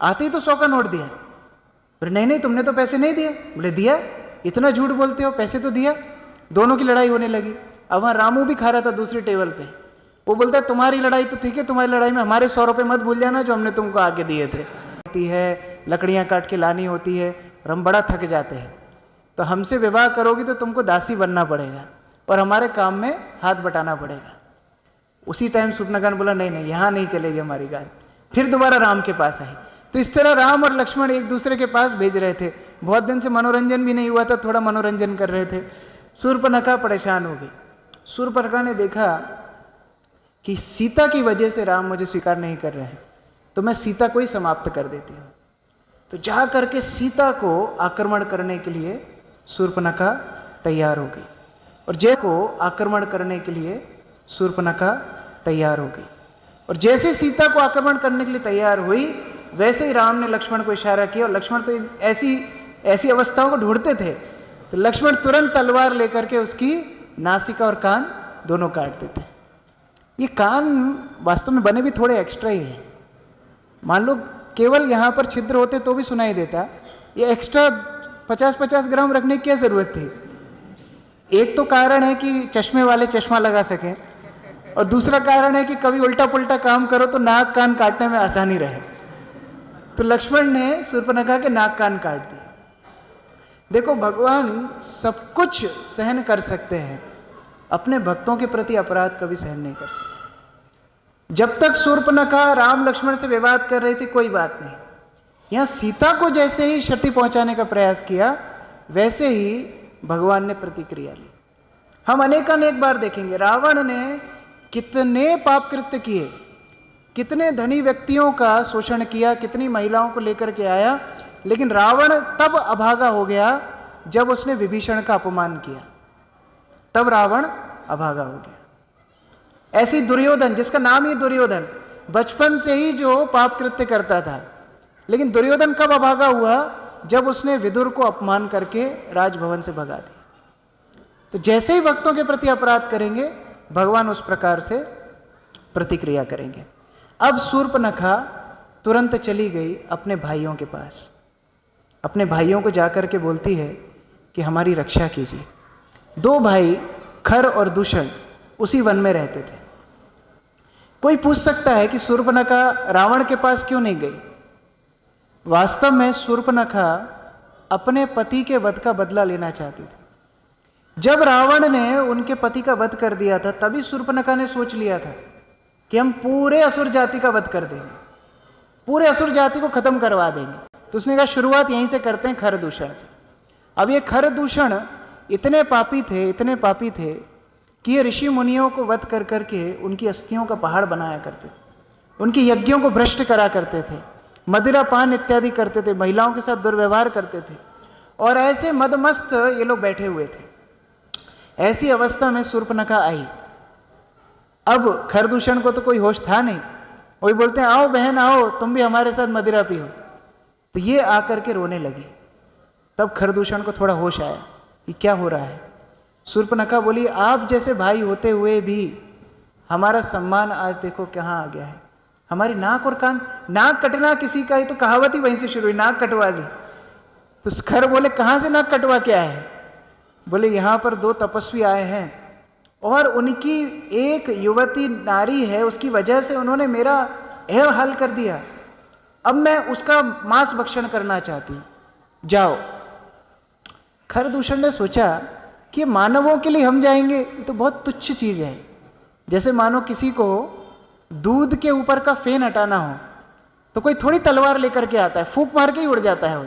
आते ही तो 100 का नोट दिया। बोले नहीं नहीं तुमने तो पैसे नहीं दिए। बोले दिया, इतना झूठ बोलते हो, पैसे तो दिया। दोनों की लड़ाई होने लगी। अब वहाँ रामू भी खा रहा था दूसरी टेबल पे। वो बोलता है तुम्हारी लड़ाई तो ठीक है, तुम्हारी लड़ाई में हमारे 100 रुपये मत भूल जाना जो हमने तुमको आगे दिए थे। होती है, लकड़ियाँ काट के लानी होती है और हम बड़ा थक जाते हैं। तो हमसे विवाह करोगी तो तुमको दासी बनना पड़ेगा और हमारे काम में हाथ बटाना पड़ेगा। उसी टाइम सूर्पनखा ने बोला नहीं नहीं यहाँ नहीं चलेगी हमारी गाय। फिर दोबारा राम के पास आई। तो इस तरह राम और लक्ष्मण एक दूसरे के पास भेज रहे थे। बहुत दिन से मनोरंजन भी नहीं हुआ था, थोड़ा मनोरंजन कर रहे थे। सूर्पनखा परेशान हो गई। सूर्पनखा ने देखा कि सीता की वजह से राम मुझे स्वीकार नहीं कर रहे हैं, तो मैं सीता को ही समाप्त कर देती हूँ। तो जा करके सीता को आक्रमण करने के लिए सूर्पनखा तैयार हो गई और जय को आक्रमण करने के लिए सूर्पनखा तैयार हो गई। और जैसे सीता को आक्रमण करने के लिए तैयार हुई वैसे ही राम ने लक्ष्मण को इशारा किया। और लक्ष्मण तो ऐसी अवस्थाओं को ढूंढते थे, तो लक्ष्मण तुरंत तलवार लेकर के उसकी नासिका और कान दोनों काट देते। ये कान वास्तव में बने भी थोड़े एक्स्ट्रा ही हैं। मान लो केवल यहाँ पर छिद्र होते तो भी सुनाई देता, ये एक्स्ट्रा 50-50 ग्राम रखने की क्या जरूरत थी? एक तो कारण है कि चश्मे वाले चश्मा लगा सकें और दूसरा कारण है कि कभी उल्टा पुल्टा काम करो तो नाक कान काटने में आसानी रहे। तो लक्ष्मण ने सूर्पनखा के नाक कान काट दिए। देखो भगवान सब कुछ सहन कर सकते हैं, अपने भक्तों के प्रति अपराध कभी सहन नहीं कर सकते। जब तक सूर्पनखा राम लक्ष्मण से विवाद कर रही थी कोई बात नहीं, यहाँ सीता को जैसे ही क्षति पहुंचाने का प्रयास किया वैसे ही भगवान ने प्रतिक्रिया ली। हम अनेकानेक बार देखेंगे रावण ने कितने पाप कृत्य किए, कितने धनी व्यक्तियों का शोषण किया, कितनी महिलाओं को लेकर के आया, लेकिन रावण तब अभागा हो गया जब उसने विभीषण का अपमान किया, तब रावण अभागा हो गया। ऐसी दुर्योधन, जिसका नाम ही दुर्योधन, बचपन से ही जो पाप कृत्य करता था, लेकिन दुर्योधन कब अभागा हुआ? जब उसने विदुर को अपमान करके राजभवन से भगा दिया। तो जैसे ही भक्तों के प्रति अपराध करेंगे भगवान उस प्रकार से प्रतिक्रिया करेंगे। अब सूर्पनखा तुरंत चली गई अपने भाइयों के पास, अपने भाइयों को जाकर के बोलती है कि हमारी रक्षा कीजिए। 2 भाई खर और दूषण उसी वन में रहते थे। कोई पूछ सकता है कि सूर्पनखा रावण के पास क्यों नहीं गई? वास्तव में सूर्पनखा अपने पति के वध का बदला लेना चाहती थी। जब रावण ने उनके पति का वध कर दिया था तभी सूर्पनखा ने सोच लिया था कि हम पूरे असुर जाति का वध कर देंगे, पूरे असुर जाति को खत्म करवा देंगे। तो उसने कहा शुरुआत यहीं से करते हैं, खरदूषण से। अब ये खरदूषण इतने पापी थे कि ये ऋषि मुनियों को वध कर करके उनकी अस्थियों का पहाड़ बनाया करते थे, उनके यज्ञों को भ्रष्ट करा करते थे, मदिरा पान इत्यादि करते थे, महिलाओं के साथ दुर्व्यवहार करते थे और ऐसे मदमस्त ये लोग बैठे हुए थे। ऐसी अवस्था में सूर्पनखा आई। अब खरदूषण को तो कोई होश था नहीं, वही बोलते हैं आओ बहन आओ तुम भी हमारे साथ मदिरा पियो। तो ये आकर के रोने लगी। तब खरदूषण को थोड़ा होश आया कि क्या हो रहा है। सूर्पनखा बोली आप जैसे भाई होते हुए भी हमारा सम्मान आज देखो कहाँ आ गया है। हमारी नाक और कान, नाक कटना किसी का ही तो कहावत ही वहीं से शुरू हुई, नाक कटवा दी। तो खर बोले कहाँ से नाक कटवा के आए हैं? बोले यहाँ पर 2 तपस्वी आए हैं और उनकी एक युवती नारी है, उसकी वजह से उन्होंने मेरा यह हाल कर दिया। अब मैं उसका मांस भक्षण करना चाहती हूँ, जाओ। खरदूषण ने सोचा कि मानवों के लिए हम जाएंगे, ये तो बहुत तुच्छ चीज़ है। जैसे मानो किसी को दूध के ऊपर का फेन हटाना हो तो कोई थोड़ी तलवार लेकर के आता है, फूंक मार के ही उड़ जाता है वो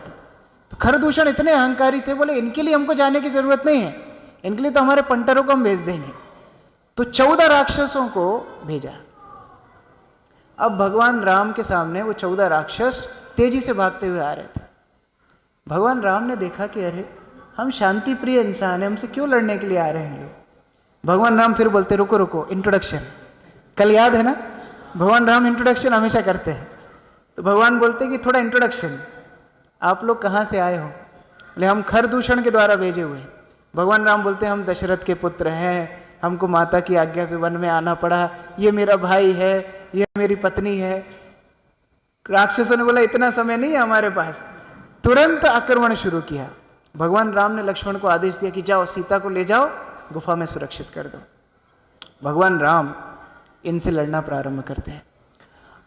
तो खरदूषण इतने अहंकारी थे, बोले इनके लिए हमको जाने की जरूरत नहीं है, इनके लिए तो हमारे पंटरों को हम भेज देंगे। तो 14 राक्षसों को भेजा। अब भगवान राम के सामने वो 14 राक्षस तेजी से भागते हुए आ रहे थे। भगवान राम ने देखा कि अरे हम शांति प्रिय इंसान हैं, हमसे क्यों लड़ने के लिए आ रहे हैं लोग। भगवान राम फिर बोलते रुको रुको, इंट्रोडक्शन। कल याद है ना, भगवान राम इंट्रोडक्शन हमेशा करते हैं। तो भगवान बोलते कि थोड़ा इंट्रोडक्शन, आप लोग कहाँ से आए हो? बोले हम खरदूषण के द्वारा भेजे हुए। भगवान राम बोलते हैं हम दशरथ के पुत्र हैं, हमको माता की आज्ञा से वन में आना पड़ा, ये मेरा भाई है, ये मेरी पत्नी है। राक्षसों ने बोला इतना समय नहीं है हमारे पास, तुरंत आक्रमण शुरू किया। भगवान राम ने लक्ष्मण को आदेश दिया कि जाओ सीता को ले जाओ, गुफा में सुरक्षित कर दो। भगवान राम इनसे लड़ना प्रारंभ करते हैं।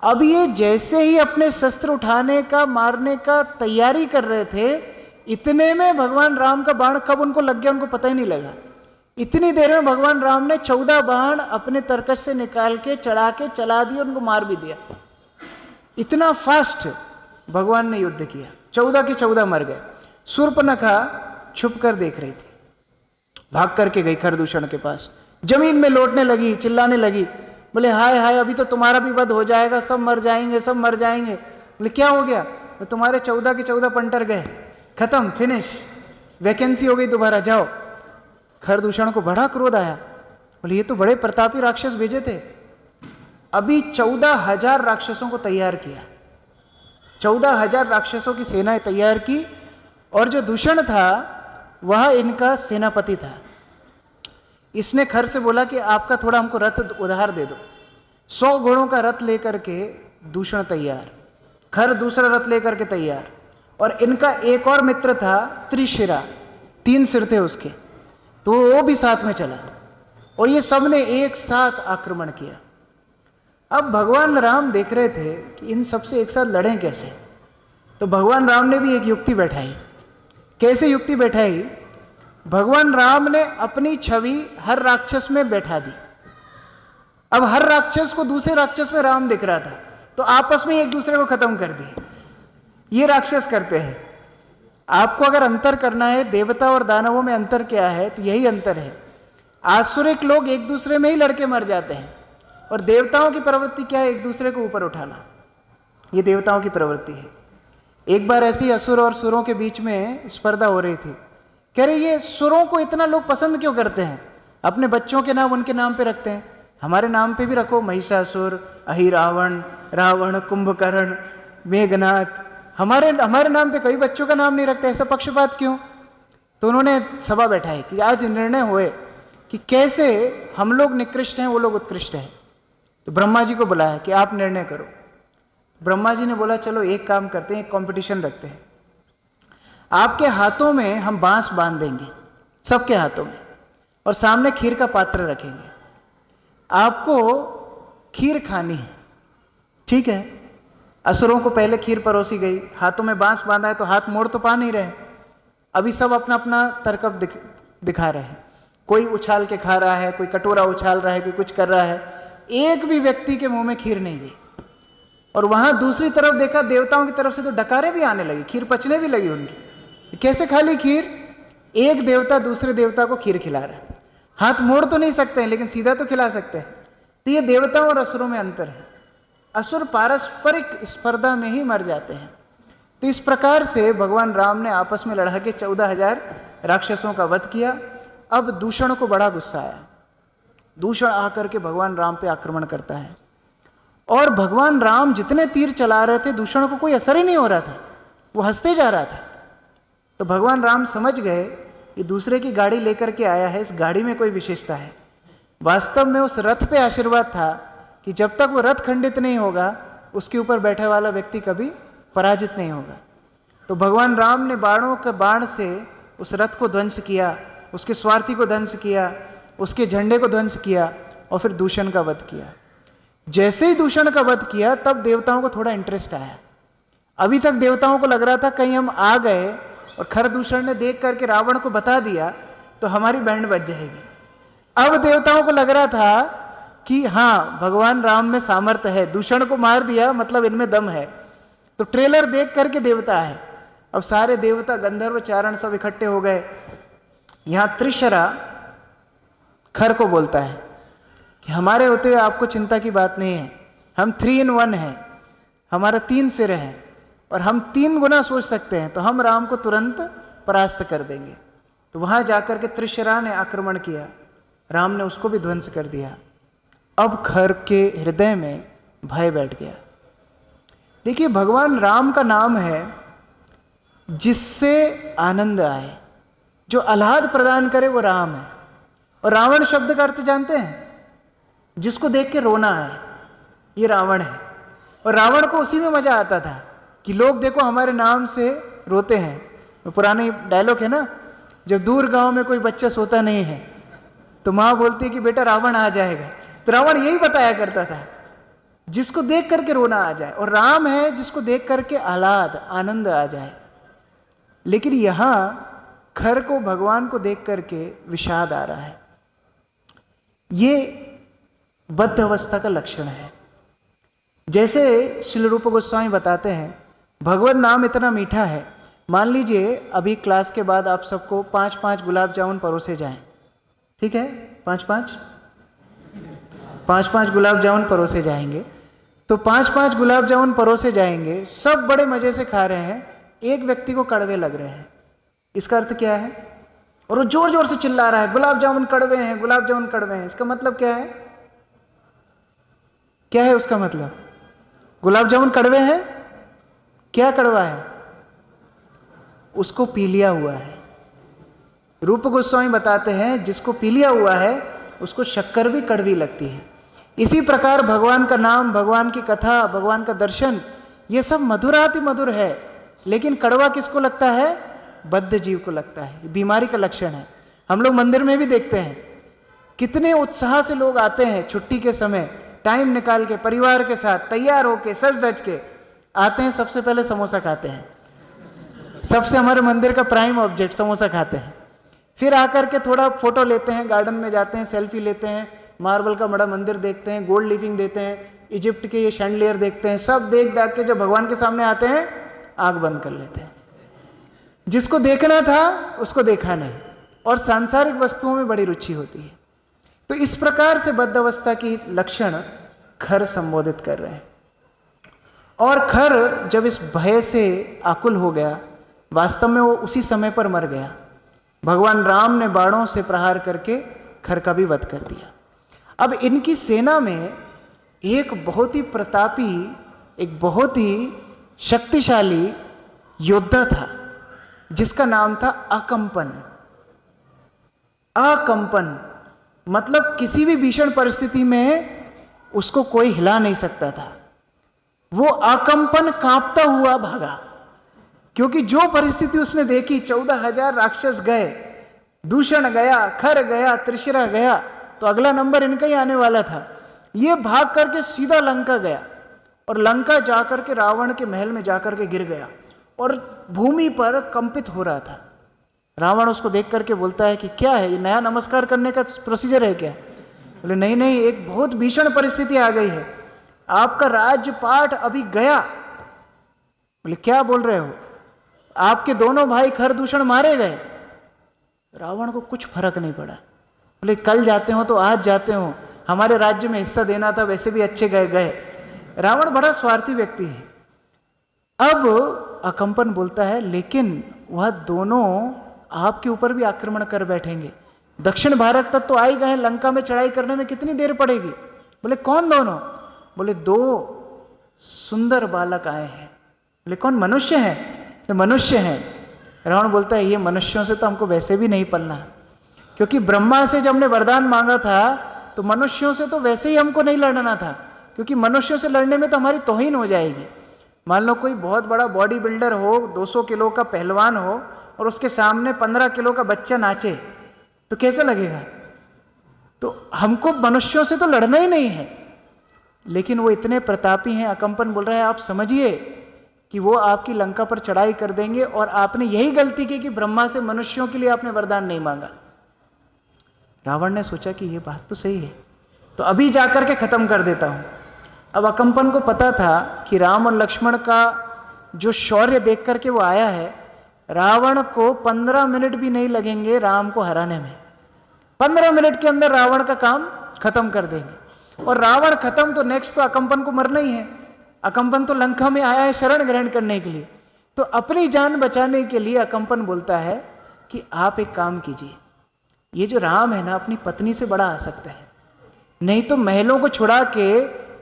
अब ये जैसे ही अपने शस्त्र उठाने का, मारने का तैयारी कर रहे थे, इतने में भगवान राम का बाण कब उनको लग गया उनको पता ही नहीं लगा। इतनी देर में भगवान राम ने 14 बाण अपने तरकश से निकाल के चढ़ा के चला दिए, उनको मार भी दिया। इतना फास्ट भगवान ने युद्ध किया, 14 के 14 मर गए। शूर्पणखा छुप कर देख रही थी, भाग करके गई खरदूषण के पास, जमीन में लौटने लगी, चिल्लाने लगी, बोले हाय हाय अभी तो तुम्हारा भी वध हो जाएगा, सब मर जाएंगे, सब मर जाएंगे। बोले क्या हो गया? तो तुम्हारे 14 के 14 पंटर गए, खत्म, फिनिश, वैकेंसी हो गई, दोबारा जाओ। खरदूषण को बड़ा क्रोध आया, बोले ये तो बड़े प्रतापी राक्षस भेजे थे। अभी 14,000 राक्षसों को तैयार किया, 14,000 राक्षसों की सेनाएं तैयार की, और जो दूषण था वह इनका सेनापति था। इसने खर से बोला कि आपका थोड़ा हमको रथ उधार दे दो। 100 घोड़ों का रथ लेकर के दूषण तैयार, खर दूसरा रथ लेकर के तैयार, और इनका एक और मित्र था त्रिशिरा, 3 सिर थे उसके, तो वो भी साथ में चला, और ये सब ने एक साथ आक्रमण किया। अब भगवान राम देख रहे थे कि इन सबसे एक साथ लड़ें कैसे। तो भगवान राम ने भी एक युक्ति बैठाई। कैसे युक्ति बैठाई? भगवान राम ने अपनी छवि हर राक्षस में बैठा दी। अब हर राक्षस को दूसरे राक्षस में राम दिख रहा था, तो आपस में एक दूसरे को खत्म कर दिए। ये राक्षस करते हैं। आपको अगर अंतर करना है देवता और दानवों में अंतर क्या है, तो यही अंतर है। आसुरिक लोग एक दूसरे में ही लड़के मर जाते हैं, और देवताओं की प्रवृत्ति क्या है? एक दूसरे को ऊपर उठाना। ये देवताओं की प्रवृत्ति है। एक बार ऐसी असुर और सुरों के बीच में स्पर्धा हो रही थी। कह रहे ये सुरों को इतना लोग पसंद क्यों करते हैं? अपने बच्चों के नाम उनके नाम पे रखते हैं, हमारे नाम पे भी रखो, महिषासुर, अहिरावण, रावण, कुंभकर्ण, मेघनाथ, हमारे नाम पे कई बच्चों का नाम नहीं रखते, ऐसा पक्षपात क्यों? तो उन्होंने सभा बैठाई कि आज निर्णय हुए कि कैसे हम लोग निकृष्ट हैं, वो लोग उत्कृष्ट हैं। तो ब्रह्मा जी को बुलाया कि आप निर्णय करो। ब्रह्मा जी ने बोला चलो एक काम करते हैं, एक कंपटीशन रखते हैं। आपके हाथों में हम बांस बांध देंगे, सबके हाथों में, और सामने खीर का पात्र रखेंगे। आपको खीर खानी है, ठीक है? असुरों को पहले खीर परोसी गई, हाथों में बांस बांधा है तो हाथ मोड़ तो पा नहीं रहे। अभी सब अपना अपना तरकब दिखा रहे हैं, कोई उछाल के खा रहा है, कोई कटोरा उछाल रहा है, कोई कुछ कर रहा है। एक भी व्यक्ति के मुंह में खीर नहीं गई। और वहां दूसरी तरफ देखा, देवताओं की तरफ से तो डकारे भी आने लगी, खीर पचने भी लगी उनकी। कैसे खा ली खीर? एक देवता दूसरे देवता को खीर खिला रहा है। हाथ मोड़ तो नहीं सकते हैं, लेकिन सीधा तो खिला सकते हैं। तो ये देवताओं और असुरों में अंतर है। असुर पारस्परिक स्पर्धा में ही मर जाते हैं। तो इस प्रकार से भगवान राम ने आपस में लड़ा के 14,000 राक्षसों का वध किया। अब दूषण को बड़ा गुस्सा आया। दूषण आकर के भगवान राम पे आक्रमण करता है, और भगवान राम जितने तीर चला रहे थे दूषण को कोई असर ही नहीं हो रहा था, वो हंसते जा रहा था। तो भगवान राम समझ गए कि दूसरे की गाड़ी लेकर के आया है, इस गाड़ी में कोई विशेषता है। वास्तव में उस रथ पे आशीर्वाद था कि जब तक वो रथ खंडित नहीं होगा, उसके ऊपर बैठे वाला व्यक्ति कभी पराजित नहीं होगा। तो भगवान राम ने बाणों के बाण से उस रथ को ध्वंस किया, उसके स्वार्थी को ध्वंस किया, उसके झंडे को ध्वंस किया, और फिर दूषण का वध किया। जैसे ही दूषण का वध किया, तब देवताओं को थोड़ा इंटरेस्ट आया। अभी तक देवताओं को लग रहा था कहीं हम आ गए और खरदूषण ने देख करके रावण को बता दिया तो हमारी बैंड बज जाएगी। अब देवताओं को लग रहा था कि हाँ, भगवान राम में सामर्थ्य है, दूषण को मार दिया मतलब इनमें दम है। तो ट्रेलर देख करके देवता है। अब सारे देवता, गंधर्व, चारण सब इकट्ठे हो गए। यहां त्रिशरा खर को बोलता है कि हमारे होते हुए आपको चिंता की बात नहीं है, हम 3 in 1 हैं, हमारा 3 सिर हैं और हम 3 गुना सोच सकते हैं, तो हम राम को तुरंत परास्त कर देंगे। तो वहां जाकर के त्रिशरा ने आक्रमण किया राम ने उसको भी ध्वंस कर दिया। अब खर के हृदय में भय बैठ गया। देखिए, भगवान राम का नाम है जिससे आनंद आए, जो आह्लाद प्रदान करे वो राम है। और रावण शब्द का अर्थ जानते हैं? जिसको देख के रोना आए, ये रावण है। और रावण को उसी में मजा आता था कि लोग देखो हमारे नाम से रोते हैं। तो पुराने डायलॉग है ना, जब दूर गांव में कोई बच्चा सोता नहीं है तो माँ बोलती है कि बेटा रावण आ जाएगा। तो रावण यही बताया करता था, जिसको देख करके रोना आ जाए। और राम है जिसको देख करके आह्लाद आनंद आ जाए। लेकिन यहां खर को भगवान को देख करके विषाद आ रहा है। ये बद्ध अवस्था का लक्षण है। जैसे श्रील रूप गोस्वामी बताते हैं, भगवत नाम इतना मीठा है। मान लीजिए अभी क्लास के बाद आप सबको 5-5 गुलाब जामुन परोसे जाएं, ठीक है? 5-5 गुलाब जामुन परोसे जाएंगे। तो 5-5 गुलाब जामुन परोसे जाएंगे, सब बड़े मजे से खा रहे हैं, एक व्यक्ति को कड़वे लग रहे हैं। इसका अर्थ क्या है? और वो जोर जोर से चिल्ला रहा है गुलाब जामुन कड़वे हैं, गुलाब जामुन कड़वे हैं। इसका मतलब क्या है? क्या है उसका मतलब? गुलाब जामुन कड़वे हैं? क्या कड़वा है? उसको पी लिया हुआ है। रूप गोस्वामी बताते हैं जिसको पी लिया हुआ है उसको शक्कर भी कड़वी लगती है। इसी प्रकार भगवान का नाम, भगवान की कथा, भगवान का दर्शन, ये सब मधुराति मधुर है, लेकिन कड़वा किसको लगता है? बद्ध जीव को लगता है। ये बीमारी का लक्षण है। हम लोग मंदिर में भी देखते हैं कितने उत्साह से लोग आते हैं, छुट्टी के समय टाइम निकाल के परिवार के साथ तैयार होके सज धज के आते हैं। सबसे पहले समोसा खाते हैं, सबसे हमारे मंदिर का प्राइम ऑब्जेक्ट समोसा खाते हैं। फिर आकर के थोड़ा फोटो लेते हैं, गार्डन में जाते हैं, सेल्फी लेते हैं, मार्बल का बड़ा मंदिर देखते हैं, गोल्ड लीफिंग देते हैं, इजिप्ट के ये शैंडलियर देखते हैं। सब देख दाख के जब भगवान के सामने आते हैं आंख बंद कर लेते हैं। जिसको देखना था उसको देखा नहीं, और सांसारिक वस्तुओं में बड़ी रुचि होती है। तो इस प्रकार से बद्ध अवस्था की लक्षण खर संबोधित कर रहे हैं। और खर जब इस भय से आकुल हो गया, वास्तव में वो उसी समय पर मर गया। भगवान राम ने बाणों से प्रहार करके खर का भी वध कर दिया। अब इनकी सेना में एक बहुत ही प्रतापी, एक बहुत ही शक्तिशाली योद्धा था जिसका नाम था अकंपन। अकंपन मतलब किसी भी भीषण परिस्थिति में उसको कोई हिला नहीं सकता था। वो अकंपन कांपता हुआ भागा, क्योंकि जो परिस्थिति उसने देखी, 14,000 राक्षस गए, दूषण गया, खर गया, त्रिशिरा गया, तो अगला नंबर इनका ही आने वाला था। ये भाग करके सीधा लंका गया और लंका जाकर के रावण के महल में जाकर के गिर गया और भूमि पर कंपित हो रहा था। रावण उसको देख करके बोलता है कि क्या है, ये नया नमस्कार करने का प्रोसीजर है क्या? बोले नहीं नहीं, एक बहुत भीषण परिस्थिति आ गई है, आपका राज्यपाट अभी गया। बोले क्या बोल रहे हो? आपके दोनों भाई खरदूषण मारे गए। रावण को कुछ फर्क नहीं पड़ा। बोले कल जाते हो तो आज जाते हो, हमारे राज्य में हिस्सा देना था, वैसे भी अच्छे गए। रावण बड़ा स्वार्थी व्यक्ति है। अब अकंपन बोलता है लेकिन वह दोनों आपके ऊपर भी आक्रमण कर बैठेंगे। दक्षिण भारत तक तो आ ही गए, लंका में चढ़ाई करने में कितनी देर पड़ेगी? बोले कौन दोनों? बोले 2 सुंदर बालक आए हैं। बोले कौन? मनुष्य हैं? तो मनुष्य हैं। रावण बोलता है ये मनुष्यों से तो हमको वैसे भी नहीं पलना, क्योंकि ब्रह्मा से जब हमने वरदान मांगा था तो मनुष्यों से तो वैसे ही हमको नहीं लड़ना था, क्योंकि मनुष्यों से लड़ने में तो हमारी तौहीन हो जाएगी। मान लो कोई बहुत बड़ा बॉडी बिल्डर हो, 200 किलो का पहलवान हो और उसके सामने 15 किलो का बच्चा नाचे तो कैसा लगेगा? तो हमको मनुष्यों से तो लड़ना ही नहीं है। लेकिन वो इतने प्रतापी हैं, अकंपन बोल रहा है आप समझिए कि वो आपकी लंका पर चढ़ाई कर देंगे, और आपने यही गलती की कि ब्रह्मा से मनुष्यों के लिए आपने वरदान नहीं मांगा। रावण ने सोचा कि ये बात तो सही है, तो अभी जाकर के खत्म कर देता हूं। अब अकंपन को पता था कि राम और लक्ष्मण का जो शौर्य देख करके वो आया है, रावण को 15 मिनट भी नहीं लगेंगे राम को हराने में। 15 मिनट के अंदर रावण का काम खत्म कर देंगे। और रावण खत्म तो नेक्स्ट तो अकंपन को मरना ही है। अकंपन तो लंका में आया है शरण ग्रहण करने के लिए, तो अपनी जान बचाने के लिए अकंपन बोलता है कि आप एक काम कीजिए, ये जो राम है ना, अपनी पत्नी से बड़ा आसक्त है। नहीं तो महलों को छुड़ा के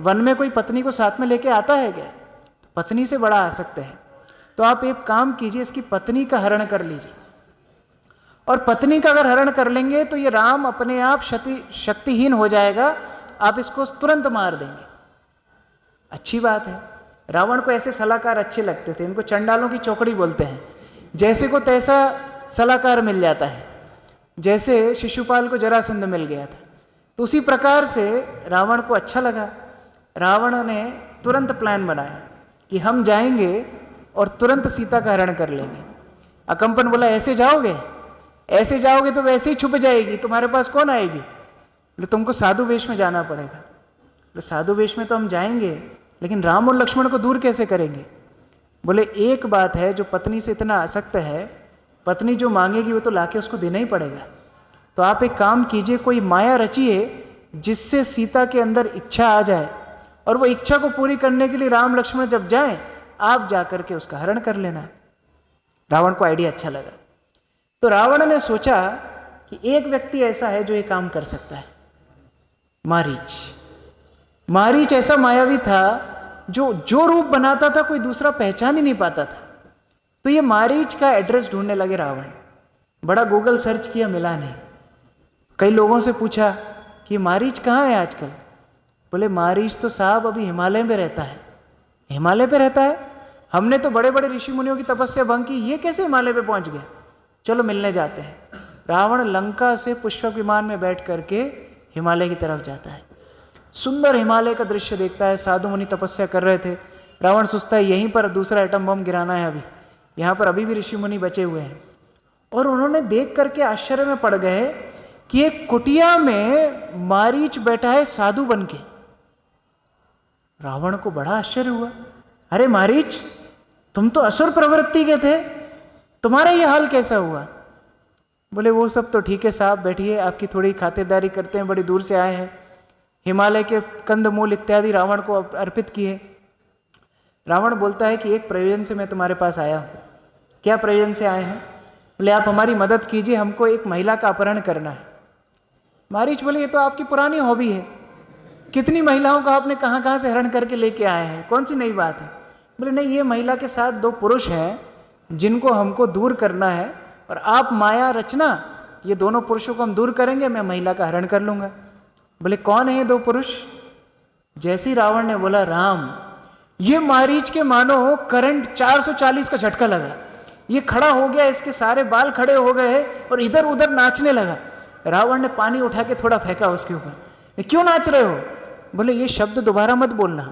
वन में कोई पत्नी को साथ में लेके आता है क्या? पत्नी से बड़ा आसक्त है। तो आप एक काम कीजिए, इसकी पत्नी का हरण कर लीजिए, और पत्नी का अगर हरण कर लेंगे तो ये राम अपने आप शक्तिहीन हो जाएगा, आप इसको तुरंत मार देंगे। अच्छी बात है। रावण को ऐसे सलाहकार अच्छे लगते थे, इनको चंडालों की चौकड़ी बोलते हैं। जैसे को तैसा सलाहकार मिल जाता है, जैसे शिशुपाल को जरासंध मिल गया था, तो उसी प्रकार से रावण को अच्छा लगा। रावण ने तुरंत प्लान बनाया कि हम जाएंगे और तुरंत सीता का हरण कर लेंगे। अकंपन बोला, ऐसे जाओगे? ऐसे जाओगे तो वैसे ही छुप जाएगी, तुम्हारे पास कौन आएगी? बोले तुमको साधु वेश में जाना पड़ेगा। बोले साधु वेश में तो हम जाएंगे, लेकिन राम और लक्ष्मण को दूर कैसे करेंगे? बोले एक बात है, जो पत्नी से इतना आसक्त है, पत्नी जो मांगेगी वो तो लाके उसको देना ही पड़ेगा। तो आप एक काम कीजिए, कोई माया रचिए जिससे सीता के अंदर इच्छा आ जाए, और वो इच्छा को पूरी करने के लिए राम लक्ष्मण जब जाएं, आप जाकर के उसका हरण कर लेना। रावण को आइडिया अच्छा लगा। तो रावण ने सोचा कि एक व्यक्ति ऐसा है जो ये काम कर सकता है, मारीच। मारीच ऐसा मायावी था जो रूप बनाता था कोई दूसरा पहचान ही नहीं पाता था। तो ये मारीच का एड्रेस ढूंढने लगे रावण। बड़ा गूगल सर्च किया, मिला नहीं। कई लोगों से पूछा कि मारीच कहाँ है आजकल? बोले मारीच तो साहब अभी हिमालय में रहता है। हिमालय पे रहता है? हमने तो बड़े बड़े ऋषि मुनियों की तपस्या भंग की, ये कैसे हिमालय पे पहुंच गया? चलो मिलने जाते हैं। रावण लंका से पुष्पक विमान में बैठ करके हिमालय की तरफ जाता है। सुंदर हिमालय का दृश्य देखता है। साधु मुनि तपस्या कर रहे थे। रावण सोचता है यहीं पर दूसरा एटम बम गिराना है, अभी यहाँ पर अभी भी ऋषि मुनि बचे हुए हैं। और उन्होंने देख करके आश्चर्य में पड़ गए कि एक कुटिया में मारीच बैठा है साधु बन के। रावण को बड़ा आश्चर्य हुआ, अरे मारीच, तुम तो असुर प्रवृत्ति के थे, तुम्हारा ये हाल कैसा हुआ? बोले वो सब तो ठीक है साहब, बैठिए, आपकी थोड़ी खातिरदारी करते हैं, बड़ी दूर से आए हैं। हिमालय के कंदमूल इत्यादि रावण को अर्पित किए। रावण बोलता है कि एक प्रयोजन से मैं तुम्हारे पास आया हूँ। क्या प्रयोजन से आए हैं? बोले आप हमारी मदद कीजिए, हमको एक महिला का अपहरण करना है। मारीच बोले ये तो आपकी पुरानी हॉबी है, कितनी महिलाओं को आपने कहाँ कहाँ से हरण करके लेके आए हैं, कौन सी नई बात है? बोले नहीं, ये महिला के साथ 2 पुरुष हैं जिनको हमको दूर करना है, और आप माया रचना, ये दोनों पुरुषों को हम दूर करेंगे, मैं महिला का हरण कर लूँगा। बोले कौन है ये 2 पुरुष? जैसे ही रावण ने बोला राम, ये मारीच के मानो करंट 440 का झटका लगा। ये खड़ा हो गया, इसके सारे बाल खड़े हो गए और इधर उधर नाचने लगा। रावण ने पानी उठा के थोड़ा फेंका उसके ऊपर। क्यों नाच रहे हो? बोले ये शब्द दोबारा मत बोलना,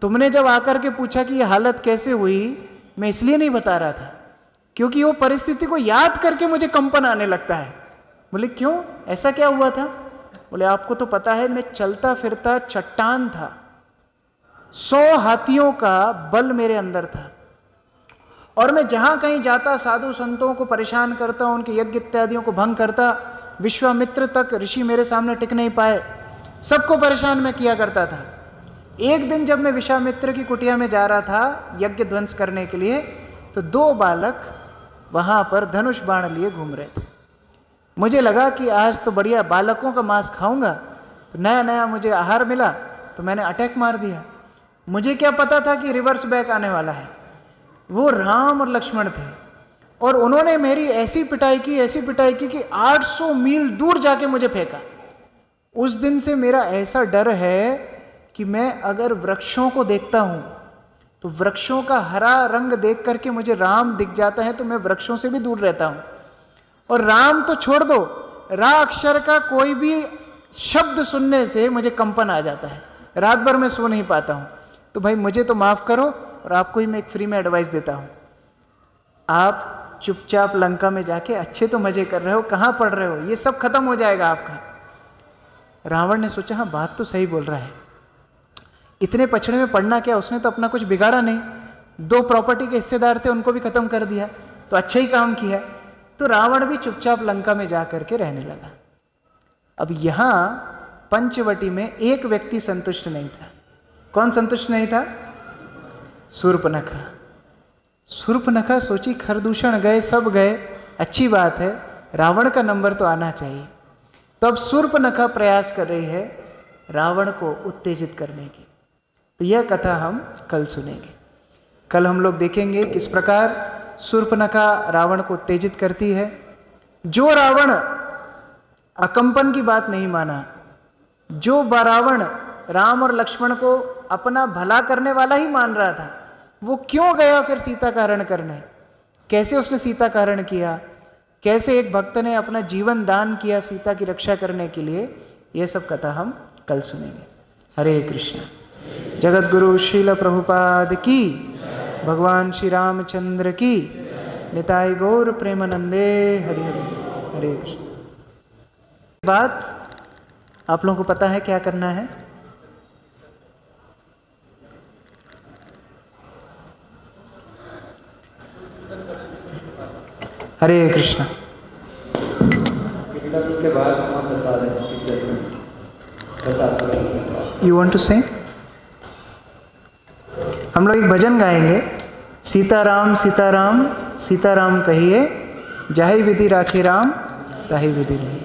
तुमने जब आकर के पूछा कि ये हालत कैसे हुई, मैं इसलिए नहीं बता रहा था क्योंकि वो परिस्थिति को याद करके मुझे कंपन आने लगता है। बोले क्यों, ऐसा क्या हुआ था? बोले आपको तो पता है, मैं चलता फिरता चट्टान था, 100 हाथियों का बल मेरे अंदर था, और मैं जहां कहीं जाता साधु संतों को परेशान करता, उनके यज्ञ इत्यादियों को भंग करता। विश्वामित्र तक ऋषि मेरे सामने टिक नहीं पाए, सबको परेशान मैं किया करता था। एक दिन जब मैं विश्वामित्र की कुटिया में जा रहा था यज्ञ ध्वंस करने के लिए, तो 2 बालक वहां पर धनुष बाण लिए घूम रहे थे। मुझे लगा कि आज तो बढ़िया बालकों का मांस खाऊंगा, तो नया नया मुझे आहार मिला, तो मैंने अटैक मार दिया। मुझे क्या पता था कि रिवर्स बैक आने वाला है। वो राम और लक्ष्मण थे, और उन्होंने मेरी ऐसी पिटाई की कि 800 मील दूर जाके मुझे फेंका। उस दिन से मेरा ऐसा डर है कि मैं अगर वृक्षों को देखता हूं तो वृक्षों का हरा रंग देख करके मुझे राम दिख जाता है, तो मैं वृक्षों से भी दूर रहता हूं। और राम तो छोड़ दो, रा अक्षर का कोई भी शब्द सुनने से मुझे कंपन आ जाता है, रात भर मैं सो नहीं पाता हूं। तो भाई मुझे तो माफ करो, और आपको ही मैं एक फ्री में एडवाइस देता हूं, आप चुपचाप लंका में जाके अच्छे तो मजे कर रहे हो, कहां पढ़ रहे हो, ये सब खत्म हो जाएगा आपका। रावण ने सोचा हाँ बात तो सही बोल रहा है, इतने पछड़े में पढ़ना क्या, उसने तो अपना कुछ बिगाड़ा नहीं, 2 प्रॉपर्टी के हिस्सेदार थे उनको भी खत्म कर दिया, तो अच्छा ही काम किया। तो रावण भी चुपचाप लंका में जा करके रहने लगा। अब यहां पंचवटी में एक व्यक्ति संतुष्ट नहीं था। कौन संतुष्ट नहीं था? शूर्पणखा। शूर्पणखा सोची खरदूषण गए, सब गए, अच्छी बात है, रावण का नंबर तो आना चाहिए। तो अब शूर्पणखा प्रयास कर रही है रावण को उत्तेजित करने की। तो यह कथा हम कल सुनेंगे। कल हम लोग देखेंगे किस प्रकार शूर्पणखा रावण को उत्तेजित करती है। जो रावण अकंपन की बात नहीं माना, जो रावण राम और लक्ष्मण को अपना भला करने वाला ही मान रहा था, वो क्यों गया फिर सीता का हरण करने? कैसे उसने सीता का हरण किया, कैसे एक भक्त ने अपना जीवन दान किया सीता की रक्षा करने के लिए, ये सब कथा हम कल सुनेंगे। हरे कृष्ण। जगत गुरु श्रील प्रभुपाद की, भगवान श्री रामचंद्र की, निताय गौर प्रेमानंदे। हरे हरे। हरे कृष्ण। बात आप लोगों को पता है क्या करना है? हरे कृष्ण। के बाद यू वांट टू सिंग? हम लोग एक भजन गाएंगे, सीताराम सीताराम सीताराम कहिए, जाहि विधि राखे राम ताहि विधि रहिए।